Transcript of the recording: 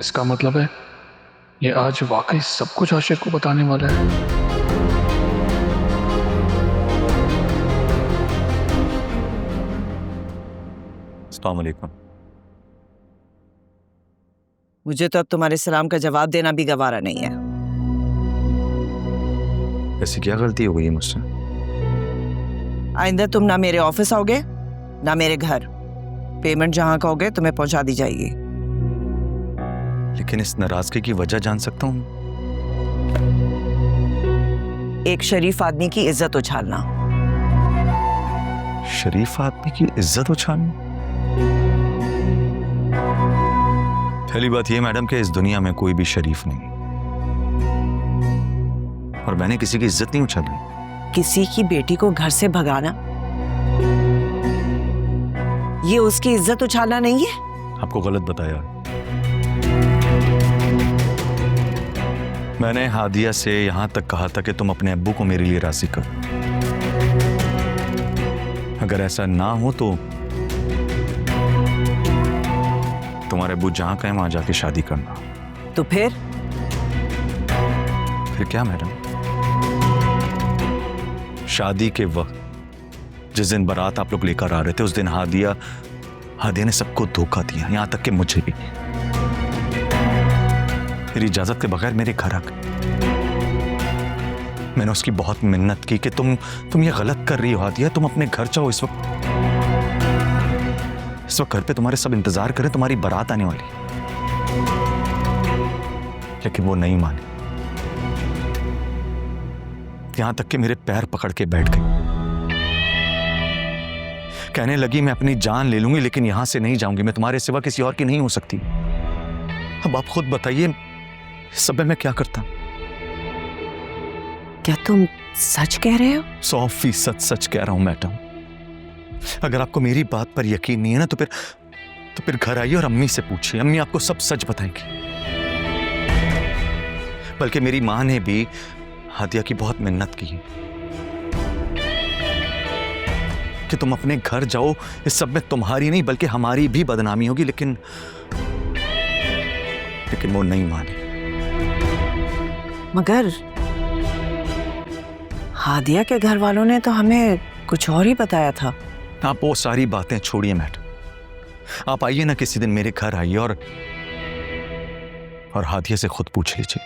इसका मतलब है ये आज वाकई सब कुछ आशिक को बताने वाला है। अस्सलाम वालेकुम। मुझे तो अब तुम्हारे सलाम का जवाब देना भी गवारा नहीं है। ऐसी क्या गलती हो गई है मुझसे? आइंदा तुम ना मेरे ऑफिस आओगे ना मेरे घर। पेमेंट जहां कहोगे तुम्हें पहुंचा दी जाएगी। लेकिन इस नाराजगी की वजह जान सकता हूँ? एक शरीफ आदमी की इज्जत उछालना। शरीफ आदमी की इज्जत उछालना? पहली बात यह मैडम कि इस दुनिया में कोई भी शरीफ नहीं और मैंने किसी की इज्जत नहीं उछाली। किसी की बेटी को घर से भगाना ये उसकी इज्जत उछालना नहीं है। आपको गलत बताया। मैंने हादिया से यहां तक कहा था कि तुम अपने अब्बू को मेरे लिए राजी करो। अगर ऐसा ना हो तो तुम्हारे अब्बू जहां कहें वहां जाके शादी करना। तो फिर क्या मैडम? शादी के वक्त जिस दिन बारात आप लोग लेकर आ रहे थे उस दिन हादिया ने सबको धोखा दिया, यहां तक कि मुझे भी। मेरी इजाजत के बगैर मेरे घर आ गई। मैंने उसकी बहुत मिन्नत की कि तुम ये गलत कर रही हो हादिया, तुम अपने घर जाओ। इस वक्त घर पे तुम्हारे सब इंतजार करें, तुम्हारी बारात आने वाली। लेकिन वो नहीं मानी, यहां तक कि मेरे पैर पकड़ के बैठ गई। कहने लगी मैं अपनी जान ले लूंगी लेकिन यहां से नहीं जाऊंगी, मैं तुम्हारे सिवा किसी और की नहीं हो सकती। अब आप खुद बताइए सब में मैं क्या करता? क्या तुम सच कह रहे हो? 100% सच कह रहा हूं मैडम। अगर आपको मेरी बात पर यकीन नहीं है ना तो फिर घर आइए और अम्मी से पूछिए, अम्मी आपको सब सच बताएंगी। बल्कि मेरी मां ने भी हादिया की बहुत मिन्नत की कि तुम अपने घर जाओ, इस सब में तुम्हारी नहीं बल्कि हमारी भी बदनामी होगी। लेकिन वो नहीं मानी। मगर हादिया के घर वालों ने तो हमें कुछ और ही बताया था। आप वो सारी बातें छोड़िए मैडम, आप आइए ना किसी दिन मेरे घर आइए और हादिया से खुद पूछ लीजिए।